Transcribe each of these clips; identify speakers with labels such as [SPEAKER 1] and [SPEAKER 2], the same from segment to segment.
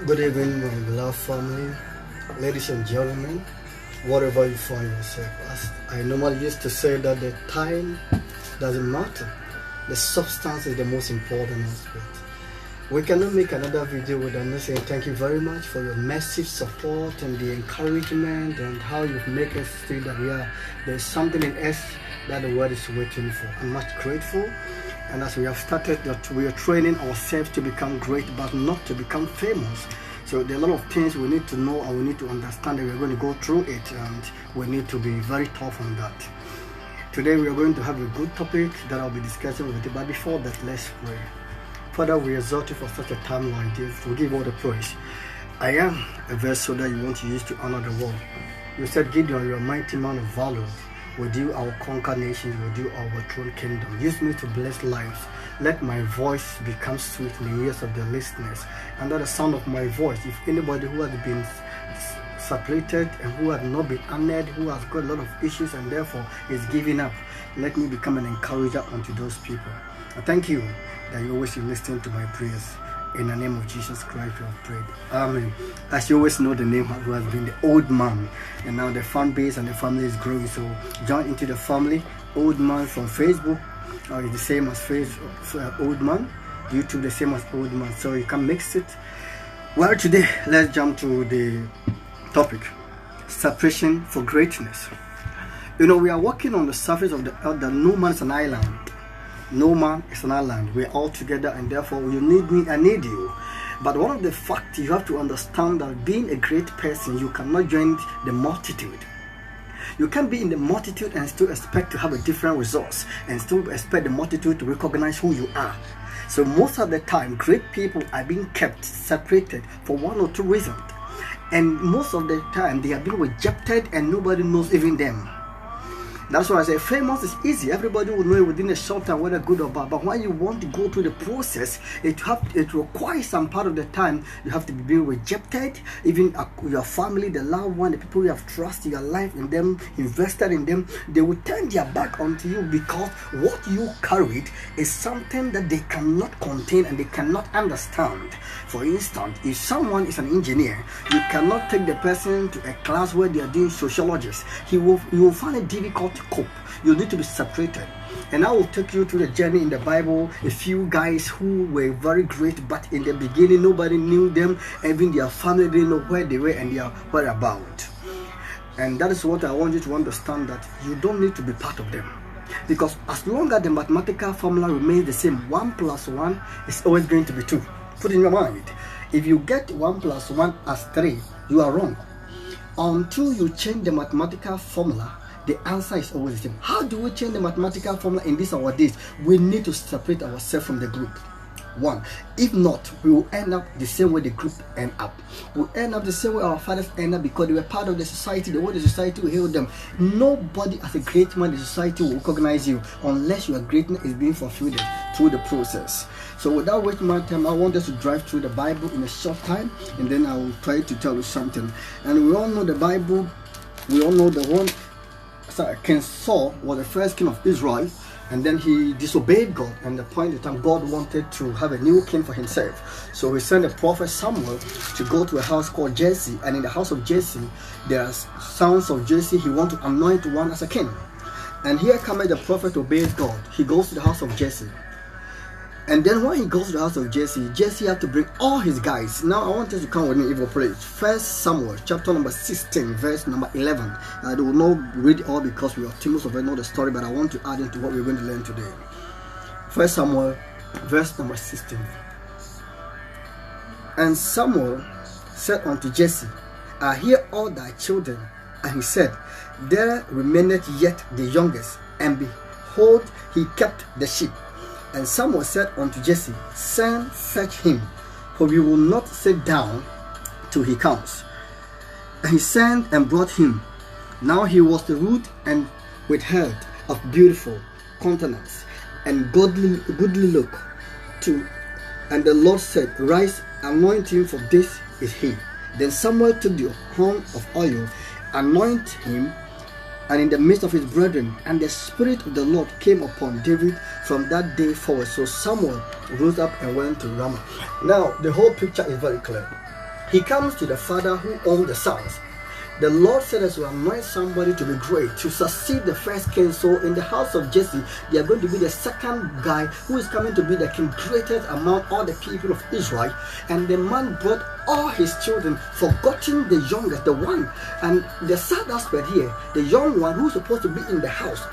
[SPEAKER 1] Good evening, my beloved family, ladies and gentlemen, wherever you find yourself. As I normally used to say that the time doesn't matter, the substance is the most important aspect. We cannot make another video without not saying thank you very much for your massive support and the encouragement and how you've made us feel that there's something in us that the world is waiting for. I'm much grateful. And as we have started that we are training ourselves to become great but not to become famous. So there are a lot of things we need to know and we need to understand that we're going to go through it, and we need to be very tough on that. Today we are going to have a good topic that I'll be discussing with you, but before that, let's pray. Father, we exalt you for such a time like this. We give all the praise. I am a vessel that you want to use to honor the world. You said, Gideon, you're a mighty man of valor. With you I will conquer nations, with you I will overthrow kingdom. Use me to bless lives. Let my voice become sweet in the ears of the listeners. Under the sound of my voice, if anybody who has been separated and who has not been honored, who has got a lot of issues and therefore is giving up, let me become an encourager unto those people. I thank you that you always listen to my prayers. In the name of Jesus Christ we have prayed. Amen. As you always know, the name who has been the old man, and now the fan base and the family is growing. So join into the family. Old man from Facebook is the same as old man. YouTube the same as old man. So you can mix it. Well, today let's jump to the topic: separation for greatness. You know, we are walking on the surface of the earth that no man is an island. No man is an island. We're all together, and therefore you need me, I need you. But one of the facts you have to understand that being a great person, you cannot join the multitude. You can't be in the multitude and still expect to have a different results and still expect the multitude to recognize who you are. So most of the time, great people are being kept separated for one or two reasons. And most of the time, they are being rejected and nobody knows even them. That's why I say famous is easy. Everybody will know it within a short time, whether good or bad. But when you want to go through the process, it requires some part of the time. You have to be being rejected. Even your family, the loved one, the people you have trusted your life in them, invested in them, they will turn their back onto you because what you carried is something that they cannot contain and they cannot understand. For instance, if someone is an engineer, you cannot take the person to a class where they are doing sociologists. You will find it difficult to cope. You need to be separated. And I will take you through the journey in the Bible. A few guys who were very great, but in the beginning nobody knew them. Even their family didn't know where they were and their whereabouts. And that is what I want you to understand, that you don't need to be part of them. Because as long as the mathematical formula remains the same, 1 plus 1 is always going to be 2. Put in your mind, if you get 1 plus 1 as 3, you are wrong. Until you change the mathematical formula, the answer is always the same. How do we change the mathematical formula in this our days? We need to separate ourselves from the group. One, if not, we will end up the same way the group end up. We'll end up the same way our fathers end up, because they were part of the society. The way the society will hail them. Nobody as a great man in the society will recognize you unless your greatness is being fulfilled through the process. So without wasting my time, I want us to drive through the Bible in a short time, and then I will try to tell you something. And we all know the Bible. We all know the one. King Saul was the first king of Israel, and then he disobeyed God, and the point in time God wanted to have a new king for himself. So he sent the prophet Samuel to go to a house called Jesse, and in the house of Jesse there are sons of Jesse. He wants to anoint one as a king, and here comes the prophet obeys God. He goes to the house of Jesse, and then when he goes to the house of Jesse, Jesse had to bring all his guys. Now I want us to come with me evil praise. First Samuel chapter number 16 verse number 11. I will not read it all because we are most of us know the story, but I want to add into what we're going to learn today. First Samuel verse number 16. And Samuel said unto Jesse, I hear all thy children. And he said, there remaineth yet the youngest, and behold, he kept the sheep. And Samuel said unto Jesse, send, fetch him, for we will not sit down till he comes. And he sent and brought him. Now he was the root and with head of beautiful countenance and goodly look too. And the Lord said, rise, anoint him, for this is he. Then Samuel took the horn of oil, anointed him, and in the midst of his brethren, and the Spirit of the Lord came upon David from that day forward. So Samuel rose up and went to Ramah. Now, the whole picture is very clear. He comes to the father who owns the sons. The Lord said as we anoint somebody to be great, to succeed the first king. So in the house of Jesse, they are going to be the second guy who is coming to be the king, greatest among all the people of Israel. And the man brought all his children, forgetting the youngest, the one. And the sad aspect here, the young one who's supposed to be in the house,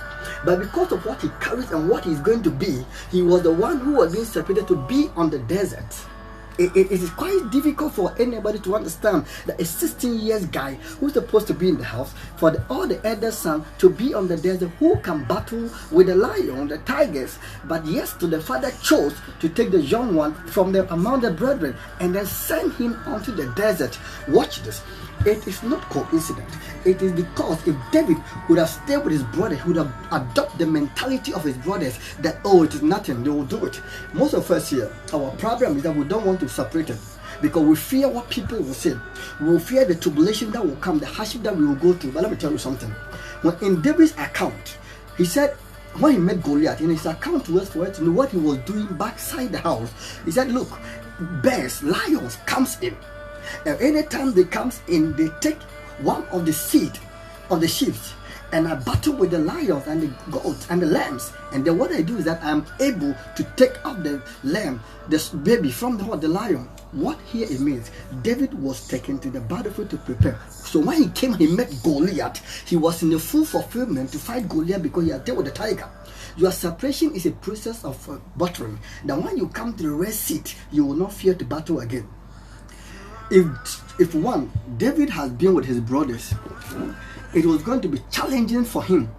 [SPEAKER 1] but because of what he carries and what he's going to be, he was the one who was being separated to be on the desert. It is quite difficult for anybody to understand that a 16 years guy who's supposed to be in the house, for all the elder son to be on the desert, who can battle with the lion, the tigers. But yes, the father chose to take the young one from them among the brethren and then send him onto the desert. Watch this. It is not coincidence. It is because if David would have stayed with his brother, he would have adopted the mentality of his brothers that, oh, it is nothing, they will do it. Most of us here, our problem is that we don't want to separate it because we fear what people will say. We will fear the tribulation that will come, the hardship that we will go through. But let me tell you something. When in David's account, he said, when he met Goliath, in his account was for it to know what he was doing backside the house. He said, look, bears, lions comes in. And anytime they comes in, they take one of the seed of the sheep and I battle with the lions and the goats and the lambs. And then what I do is that I'm able to take out the lamb, this baby from the lion. What here it means, David was taken to the battlefield to prepare. So when he came, he met Goliath. He was in the full fulfillment to fight Goliath because he had dealt with the tiger. Your separation is a process of battering. Now when you come to the rest seat, you will not fear to battle again. If one, David has been with his brothers, it was going to be challenging for him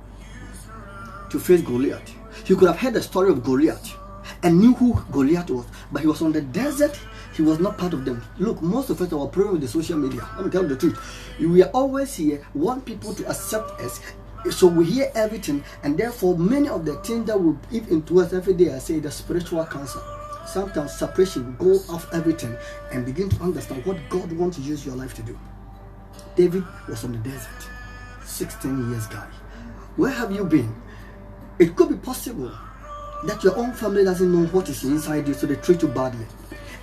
[SPEAKER 1] to face Goliath. He could have heard the story of Goliath and knew who Goliath was, but he was on the desert. He was not part of them. Look, most of us are problem with the social media. Let me tell you the truth. We are always here, want people to accept us. So we hear everything, and therefore many of the things that we eat into us every day, I say the spiritual cancer. Sometimes separation, go off everything and begin to understand what God wants to use your life to do. David was on the desert, 16 years guy. Where have you been? It could be possible that your own family doesn't know what is inside you, so they treat you badly.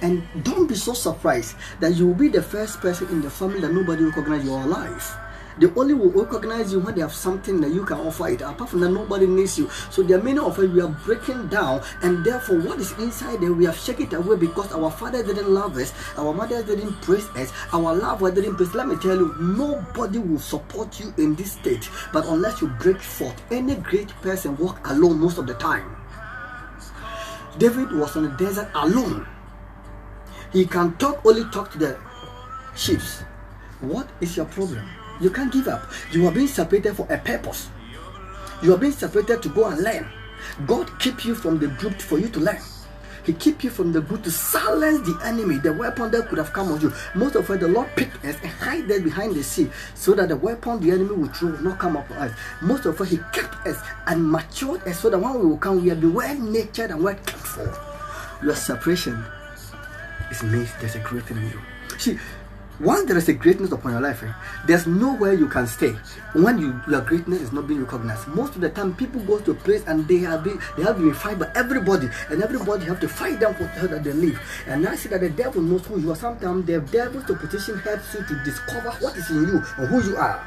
[SPEAKER 1] And don't be so surprised that you will be the first person in the family that nobody will recognize you are alive. They only will recognize you when they have something that you can offer it. Apart from that, nobody needs you. So there are many of us, we are breaking down, and therefore what is inside there, we have shaken it away because our father didn't love us, our mother didn't praise us, our lover didn't praise. Let me tell you, nobody will support you in this state, but unless you break forth. Any great person walk alone most of the time. David was on the desert alone. He can only talk to the sheep. What is your problem? You can't give up. You are being separated for a purpose. You are being separated to go and learn. God keep you from the group for you to learn. He keep you from the group to silence the enemy, the weapon that could have come on you. Most of us, the Lord picked us and hide us behind the sea so that the weapon the enemy will throw will not come up on us. Most of us, He kept us and matured us so that when we will come, we will be well natured and well kept for. Your separation is means there's a great thing in you. See, once there is a greatness upon your life, there's nowhere you can stay when your greatness is not being recognized. Most of the time, people go to a place and they have been fight by everybody, and everybody have to fight them for that they live. And I see that the devil knows who you are. Sometimes the devil's opposition helps you to discover what is in you and who you are.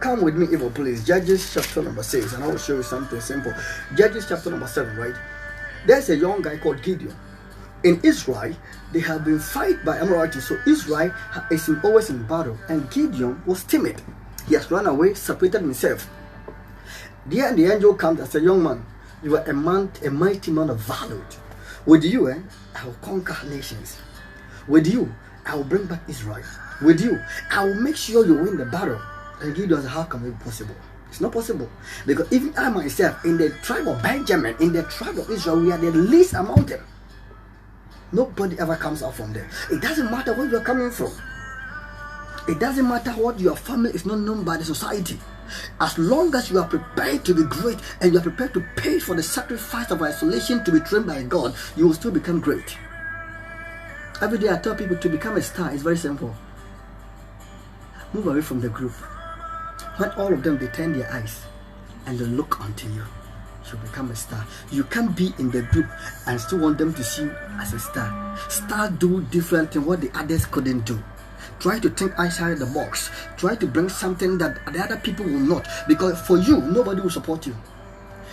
[SPEAKER 1] Come with me, evil, please. Judges chapter number 6, and I will show you something simple. Judges chapter number 7, right? There's a young guy called Gideon. In Israel, they have been fight by Amorites, so Israel is always in battle, and Gideon was timid. He has run away, separated himself. There the angel comes and says, young man, you are a mighty man of valor. With you, I will conquer nations. With you, I will bring back Israel. With you, I will make sure you win the battle. And Gideon said, how can it be possible? It's not possible. Because even I myself, in the tribe of Benjamin, in the tribe of Israel, we are the least among them. Nobody ever comes out from there. It doesn't matter where you are coming from. It doesn't matter what your family is not known by the society. As long as you are prepared to be great and you are prepared to pay for the sacrifice of isolation to be trained by God, you will still become great. Every day I tell people to become a star is very simple. Move away from the group. When all of them, they turn their eyes and they look unto you, you become a star. You can't be in the group and still want them to see you as a star. Stars do different things what the others couldn't do. Try to think outside the box. Try to bring something that the other people will not. Because for you, nobody will support you.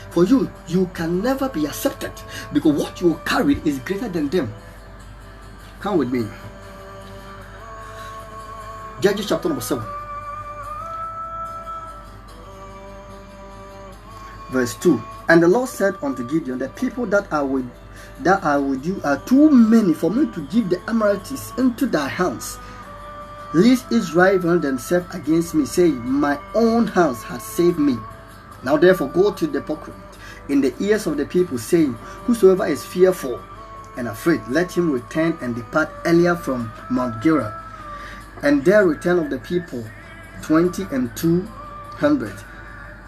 [SPEAKER 1] For you, you can never be accepted. Because what you carry is greater than them. Come with me. Judges chapter number 7. Verse 2. And the Lord said unto Gideon, the people that are with you are too many for me to give the Amalekites into thy hands, lest Israel vaunt themselves against me, saying, my own hands have saved me. Now therefore go to the proclaim in the ears of the people, saying, whosoever is fearful and afraid, let him return and depart earlier from Mount Gilgal. And there return of the people 20 and 200,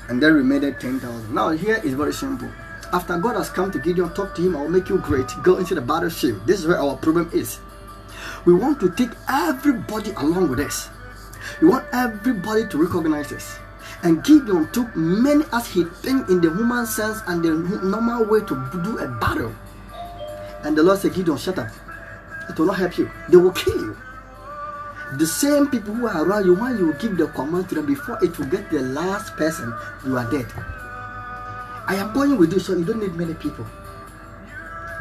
[SPEAKER 1] and there remained 10,000. Now here is very simple. After God has come to Gideon, talk to him, I will make you great, go into the battlefield. This is where our problem is. We want to take everybody along with us. We want everybody to recognize us. And Gideon took many as he think in the human sense and the normal way to do a battle. And the Lord said, Gideon, shut up. It will not help you. They will kill you. The same people who are around you, when you give the command to them, before it will get the last person, you are dead. I am going with you, so you don't need many people.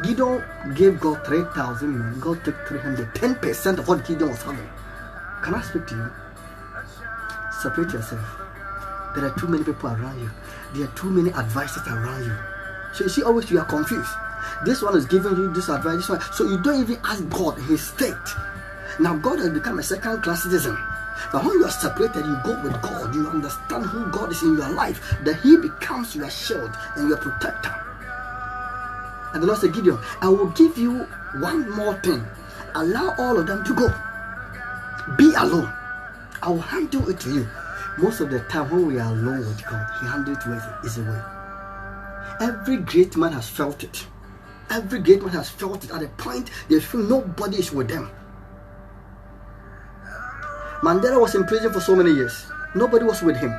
[SPEAKER 1] Gideon gave God 3,000 men. God took 300. 10% of what Gideon was having. Can I speak to you? Separate yourself. There are too many people around you. There are too many advisors around you. So you see, always you are confused. This one is giving you this advice, this one. So you don't even ask God his state. Now God has become a second-class citizen. But when you are separated, you go with God. You understand who God is in your life. That he becomes your shield and your protector. And the Lord said, Gideon, I will give you one more thing. Allow all of them to go. Be alone. I will handle it to you. Most of the time when we are alone with God, he handles it with his way. Every great man has felt it. Every great man has felt it at a point they feel nobody is with them. Mandela was in prison for so many years. Nobody was with him.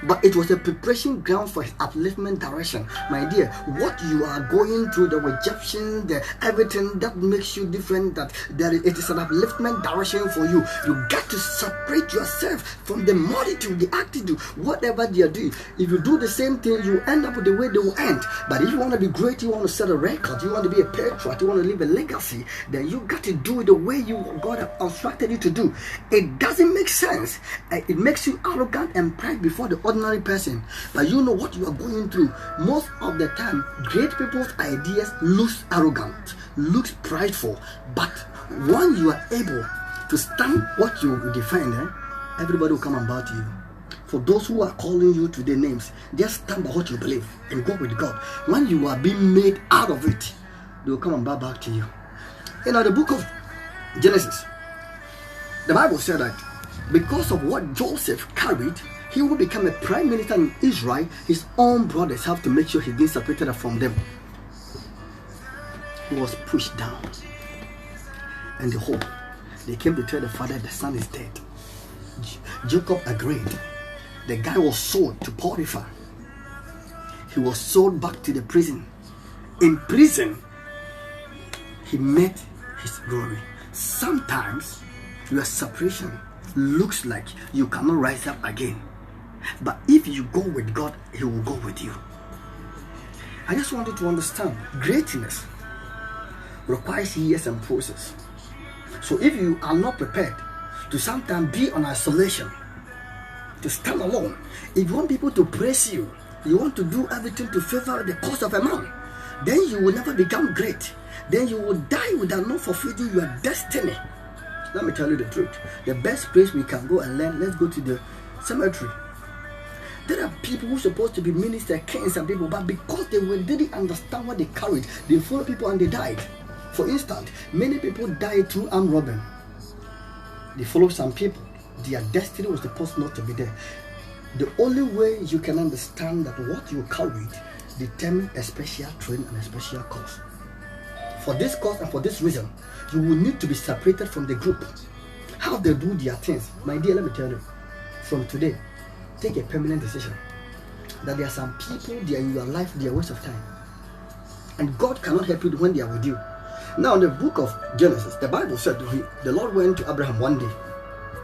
[SPEAKER 1] But it was a preparation ground for his upliftment direction. My dear, what you are going through, the rejection, the everything that makes you different, it is an upliftment direction for you. You got to separate yourself from the multitude, the attitude, whatever they are doing. If you do the same thing, you end up with the way they will end. But if you want to be great, you want to set a record, you want to be a patriot, you want to leave a legacy, then you got to do it the way God has instructed you to do. It doesn't make sense. It makes you arrogant and pride before the ordinary person, but you know what you are going through. Most of the time, great people's ideas looks arrogant, looks prideful, but when you are able to stand what you defend, everybody will come and bow to you. For those who are calling you to their names, just stand by what you believe and go with God. When you are being made out of it, they will come and bow back to you. In the book of Genesis, the Bible said that because of what Joseph carried, he will become a prime minister in Israel. His own brothers have to make sure he's being separated from them. He was pushed down. And the whole, they came to tell the father the son is dead. Jacob agreed. The guy was sold to Potiphar. He was sold back to the prison. In prison, he met his glory. Sometimes your separation looks like you cannot rise up again. But if you go with God, he will go with you. I just want you to understand, greatness requires years and process. So if you are not prepared to sometimes be on isolation, to stand alone, if you want people to praise you, you want to do everything to favor the cause of a man, then you will never become great. Then you will die without not fulfilling your destiny. Let me tell you the truth. The best place we can go and learn, let's go to the cemetery. There are people who are supposed to be ministers, kings and people, but because they didn't understand what they carried, they followed people and they died. For instance, many people died through armed robbery. They followed some people. Their destiny was supposed not to be there. The only way you can understand that what you carried determines a special training and a special cause. For this cause and for this reason, you will need to be separated from the group. How they do their things. My dear, let me tell you, from today, take a permanent decision that there are some people, they are in your life, they are a waste of time. And God cannot help you when they are with you. Now, in the book of Genesis, the Bible said the Lord went to Abraham one day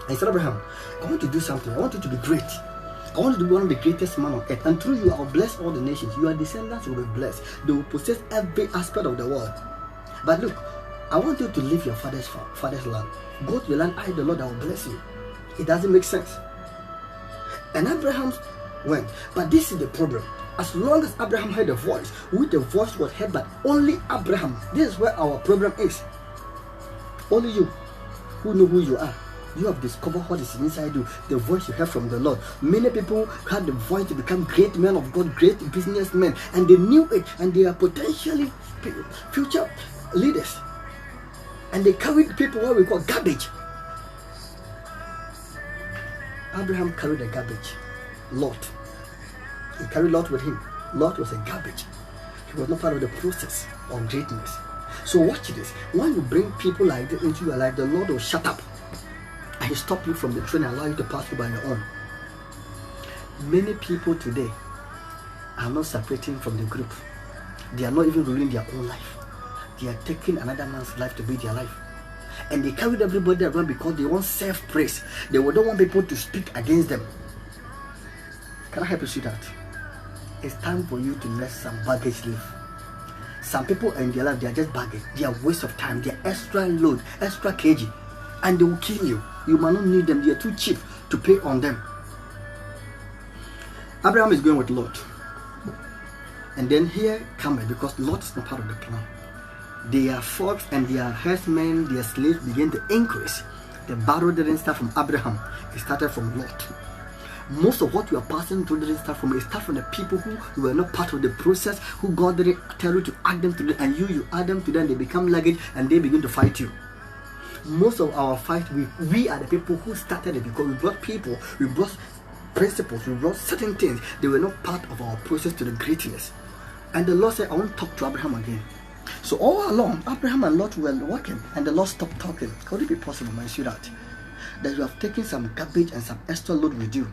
[SPEAKER 1] he said, Abraham, I want to do something. I want you to be great. I want you to be one of the greatest men on earth. And through you, I will bless all the nations. Your descendants will be blessed. They will possess every aspect of the world. But look, I want you to leave your father's land. Go to the land I, the Lord, I will bless you. It doesn't make sense. And Abraham went. But this is the problem. As long as Abraham heard a voice, which the voice was heard by only Abraham, this is where our problem is. Only you who know who you are. You have discovered what is inside you, the voice you heard from the Lord. Many people had the voice to become great men of God, great businessmen, and they knew it, and they are potentially future leaders. And they carried people what we call garbage. Abraham carried a garbage. Lot. He carried Lot with him. Lot was a garbage. He was not part of the process of greatness. So watch this. When you bring people like this into your life, the Lord will shut up and stop you from the train and allow you to pass through by your own. Many people today are not separating from the group. They are not even ruling their own life. They are taking another man's life to be their life. And they carried everybody around because they want self-praise. They don't want people to speak against them. Can I help you see that? It's time for you to let some baggage live. Some people in their life, they are just baggage. They are waste of time. They are extra load, extra kg. And they will kill you. You might not need them. They are too cheap to pay on them. Abraham is going with Lot. And then here comes, because Lot is not part of the plan. Their flocks and their herdsmen, their slaves began to increase. The battle didn't start from Abraham. It started from Lot. Most of what you are passing through didn't start from, it started from the people who were not part of the process, who God didn't tell you to add them to them, and you add them to them, they become luggage and they begin to fight you. Most of our fight, we are the people who started it, because we brought people, we brought principles, we brought certain things. They were not part of our process to the greatness. And the Lord said, I won't talk to Abraham again. So all along, Abraham and Lot were working, and the Lord stopped talking. Could it be possible, my sweetheart, that you have taken some garbage and some extra load with you?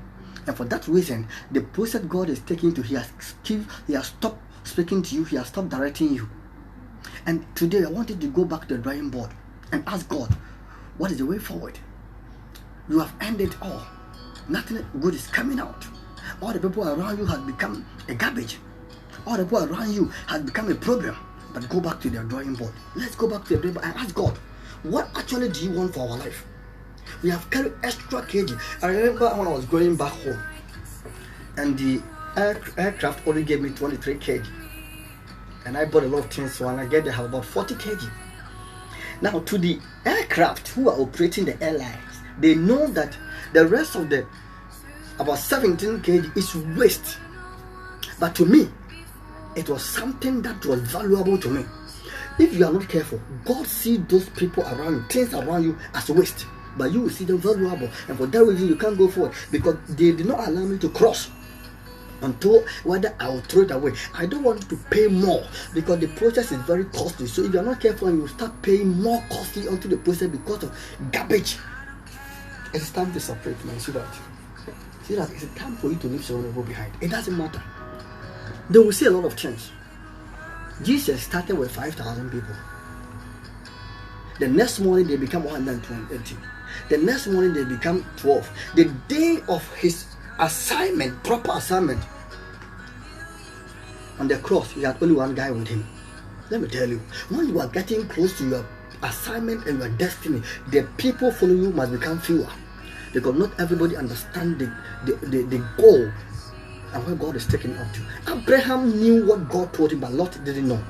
[SPEAKER 1] And for that reason, the process God is taking to, He has stopped speaking to you, He has stopped directing you. And today, I want you to go back to the drawing board and ask God, what is the way forward? You have ended all. Nothing good is coming out. All the people around you have become a garbage. All the people around you have become a problem. But go back to the drawing board. Let's go back to the drawing board and ask God, what actually do you want for our life? We have carried extra kg. I remember when I was going back home, and the aircraft only gave me 23 kg. And I bought a lot of things, so when I get there, I have about 40 kg. Now, to the aircraft who are operating the airlines, they know that the rest of the about 17 kg is waste. But to me, it was something that was valuable to me. If you are not careful, God sees those people around you, things around you, as waste. But you will see them valuable. And for that reason, you can't go forward, because they did not allow me to cross until whether I will throw it away. I don't want to pay more, because the process is very costly. So if you are not careful, and you start paying more costly onto the process because of garbage, it's time to separate, man. See that? It's a time for you to leave someone go behind. It doesn't matter. They will see a lot of change. Jesus started with 5,000 people. The next morning they become 120. The next morning they become 12. The day of his assignment, proper assignment, on the cross, he had only one guy with him. Let me tell you, when you are getting close to your assignment and your destiny, the people following you must become fewer, because not everybody understands the goal and where God is taking up to. Abraham knew what God told him, but Lot didn't know.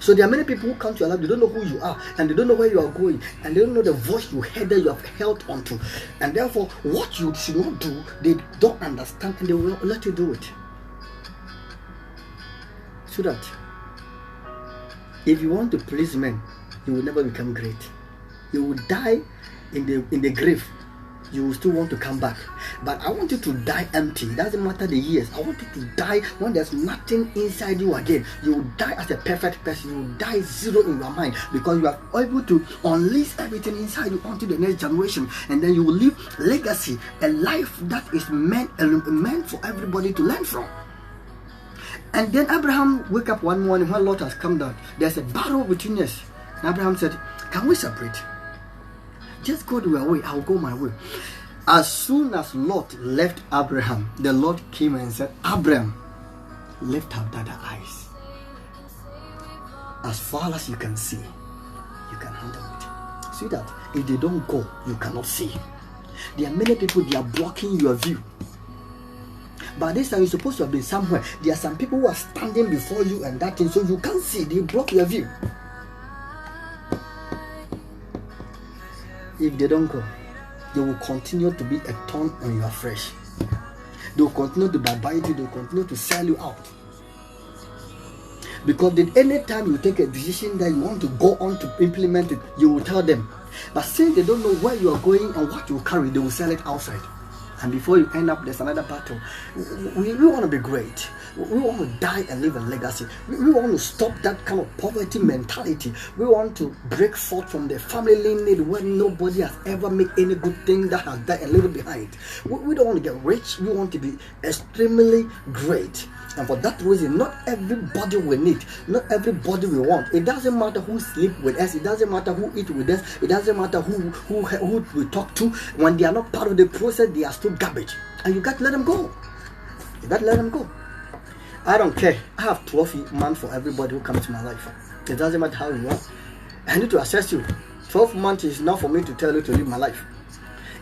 [SPEAKER 1] So there are many people who come to your life, they don't know who you are, and they don't know where you are going, and they don't know the voice you heard that you have held onto. And therefore, what you should not do, they don't understand, and they will not let you do it. So that if you want to please men, you will never become great. You will die in the grave. You will still want to come back. But I want you to die empty. It doesn't matter the years. I want you to die when there's nothing inside you again. You will die as a perfect person. You will die zero in your mind, because you are able to unleash everything inside you onto the next generation. And then you will leave legacy, a life that is meant for everybody to learn from. And then Abraham wake up one morning when Lot has come down. There's a battle between us. And Abraham said, can we separate? Just go your way, I'll go my way. As soon as Lot left Abraham, the Lord came and said, Abraham, lift up that eyes. As far as you can see, you can handle it. See that? If they don't go, you cannot see. There are many people, they are blocking your view. By this time, you're supposed to have been somewhere. There are some people who are standing before you and that thing, so you can't see. They block your view. If they don't go, they will continue to be a thorn on your flesh. They will continue to bite you. They will continue to sell you out. Because any time you take a decision that you want to go on to implement it, you will tell them. But since they don't know where you are going and what you carry, they will sell it outside. And before you end up, there's another battle. We want to be great. We want to die and leave a legacy. We want to stop that kind of poverty mentality. We want to break forth from the family lineage where nobody has ever made any good thing that has died and left behind. We don't want to get rich. We want to be extremely great. And for that reason, not everybody we need, not everybody we want. It doesn't matter who sleep with us, it doesn't matter who eat with us, it doesn't matter who we talk to. When they are not part of the process, they are still garbage. And you got to let them go. You got to let them go. I don't care. I have 12 months for everybody who comes to my life. It doesn't matter how you are. I need to assess you. 12 months is not for me to tell you to live my life.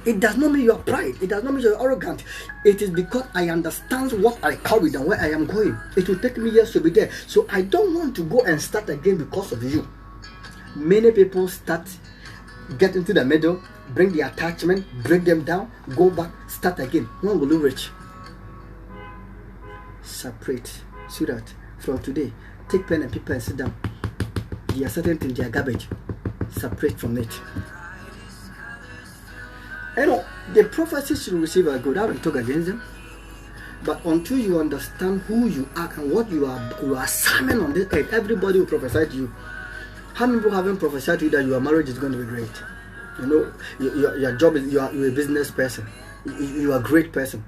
[SPEAKER 1] It does not mean you are pride. It does not mean you are arrogant. It is because I understand what I carried and where I am going. It will take me years to be there. So I don't want to go and start again because of you. Many people get into the middle, bring the attachment, break them down, go back, start again. When will you reach? Separate. See that? From today, take pen and paper and sit down. There are certain things, they are garbage. Separate from it. You know, the prophecies you receive are good. I don't talk against them. But until you understand who you are and what you are assignment on this earth, everybody will prophesy to you. How many people haven't prophesied to you that your marriage is going to be great? You know, your job is, you're a business person. You are a great person.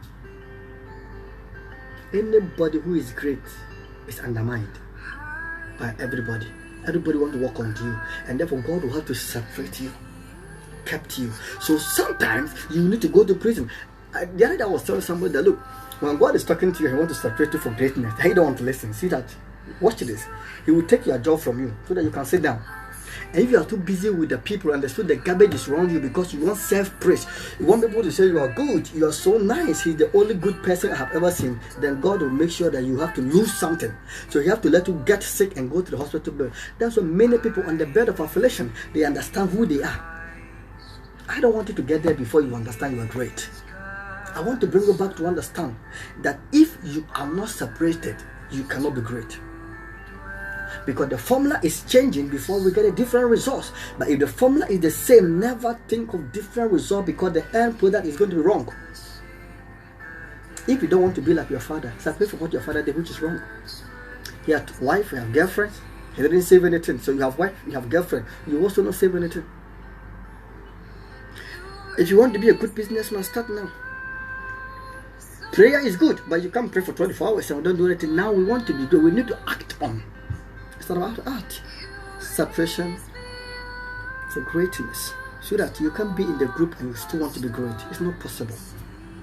[SPEAKER 1] Anybody who is great is undermined by everybody. Everybody wants to walk onto you. And therefore God will have to separate you. Kept you. So sometimes you need to go to prison. The other day I was telling somebody that look, when God is talking to you, He wants to separate you for greatness. He don't want to listen. See that? Watch this. He will take your job from you so that you can sit down. And if you are too busy with the people and the garbage is around you because you want self-praise, you want people to say you are good, you are so nice, he's the only good person I have ever seen, then God will make sure that you have to lose something. So you have to let you get sick and go to the hospital. That's why many people on the bed of affliction, they understand who they are. I don't want you to get there before you understand you are great. I want to bring you back to understand that if you are not separated, you cannot be great. Because the formula is changing before we get a different result. But if the formula is the same, never think of different result because the end product is going to be wrong. If you don't want to be like your father, separate from what your father did, which is wrong. He had wife, he had girlfriend, he didn't save anything. So you have wife, you have girlfriend, you also don't save anything. If you want to be a good businessman, start now. Prayer is good, but you can't pray for 24 hours and don't do anything. Now we want to be good. We need to act on. It's not about art. Separation for greatness. So that you can be in the group and you still want to be great. It's not possible.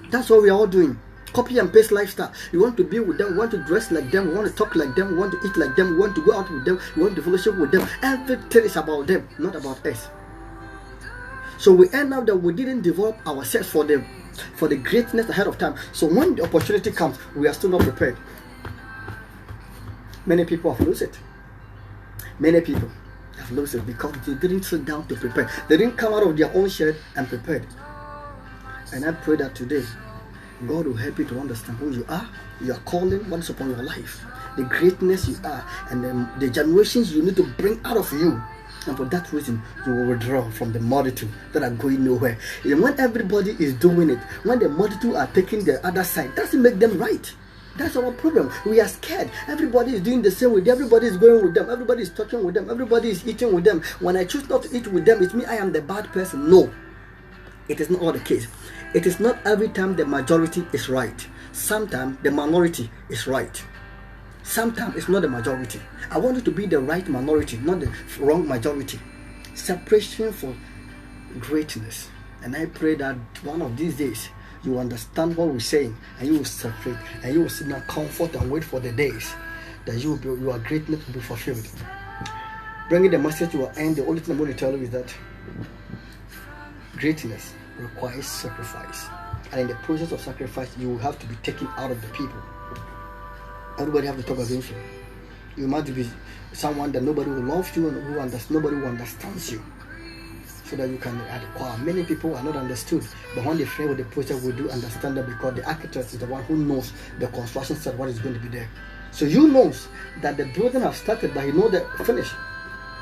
[SPEAKER 1] That's what we are all doing. Copy and paste lifestyle. You want to be with them, you want to dress like them, you want to talk like them, you want to eat like them, you want to go out with them, you want to fellowship with them. Everything is about them, not about us. So we end up that we didn't develop ourselves for the greatness ahead of time. So when the opportunity comes, we are still not prepared. Many people have lost it. Many people have lost it because they didn't sit down to prepare. They didn't come out of their own shed and prepared. And I pray that today, God will help you to understand who you are, your calling, once upon your life, the greatness you are, and then the generations you need to bring out of you. And for that reason, you will withdraw from the multitude that are going nowhere. And when everybody is doing it, when the multitude are taking the other side, doesn't make them right. That's our problem. We are scared. Everybody is doing the same with them. Everybody is going with them. Everybody is talking with them. Everybody is eating with them. When I choose not to eat with them, it means I am the bad person. No. It is not all the case. It is not every time the majority is right. Sometimes the minority is right. Sometimes it's not the majority. I want you to be the right minority, not the wrong majority. Separation for greatness. And I pray that one of these days you understand what we're saying, and you will separate, and you will sit in comfort and wait for the days that your greatness will be fulfilled. Bringing the message to an end, the only thing I'm going to tell you is that greatness requires sacrifice. And in the process of sacrifice, you will have to be taken out of the people. Everybody have to talk against you. You must be someone that nobody will love you and nobody will understand you. So that you can acquire. Many people are not understood, but when they fail with the process, we do understand that, because the architect is the one who knows the construction site, what is going to be there. So you knows that the building have started, but he know the finished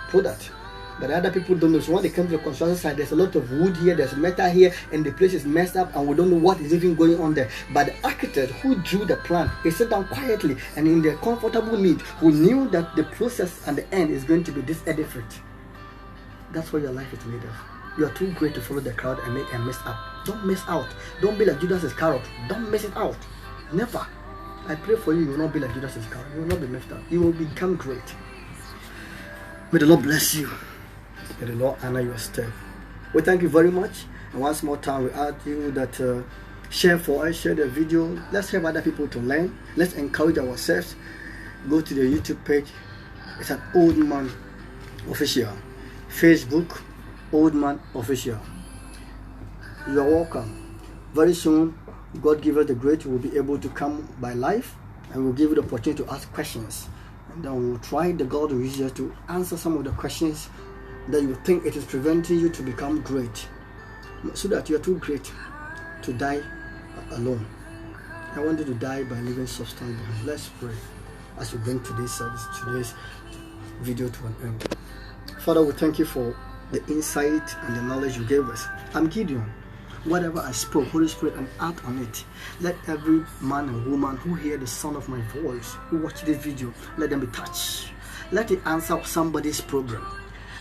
[SPEAKER 1] product. But the other people don't know. So when they come to the construction site, there's a lot of wood here, there's metal here, and the place is messed up, and we don't know what is even going on there. But the architect who drew the plan, he sat down quietly and in their comfortable need, who knew that the process and the end is going to be this edifice. That's what your life is made of. You are too great to follow the crowd and make a mess up. Don't miss out. Don't be like Judas Iscariot. Don't miss it out. Never. I pray for you, you will not be like Judas Iscariot. You will not be messed up. You will become great. May the Lord bless you. May the Lord honor your step. We thank you very much. And once more time, we ask you that share for us, share the video. Let's help other people to learn. Let's encourage ourselves. Go to the YouTube page. It's an Old Man Official. Facebook, Old Man Official. You are welcome. Very soon, God give us the grace, we will be able to come by live, and we'll give you the opportunity to ask questions. And then we'll try the God will use us to answer some of the questions that you think it is preventing you to become great, so that you are too great to die alone. I want you to die by living substance behind. Let's pray as we bring today's service, today's video to an end. Father, we thank you for the insight and the knowledge you gave us. I'm Gideon. Whatever I spoke, Holy Spirit, and act on it. Let every man and woman who hear the sound of my voice, who watch this video, let them be touched. Let it answer somebody's problem.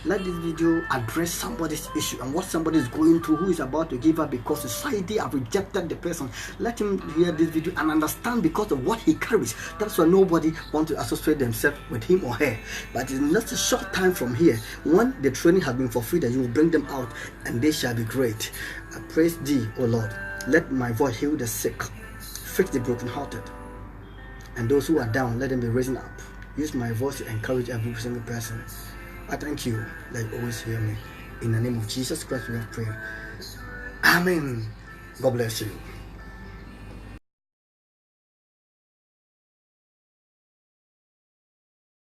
[SPEAKER 1] Let this video address somebody's issue and what somebody is going through, who is about to give up because society have rejected the person. Let him hear this video and understand because of what he carries. That's why nobody wants to associate themselves with him or her. But in just a short time from here, when the training has been fulfilled, you will bring them out and they shall be great. I praise thee, O Lord. Let my voice heal the sick, fix the brokenhearted, and those who are down, let them be risen up. Use my voice to encourage every single person. I thank you that you always hear me. In the name of Jesus Christ we have prayed. Amen. God bless you.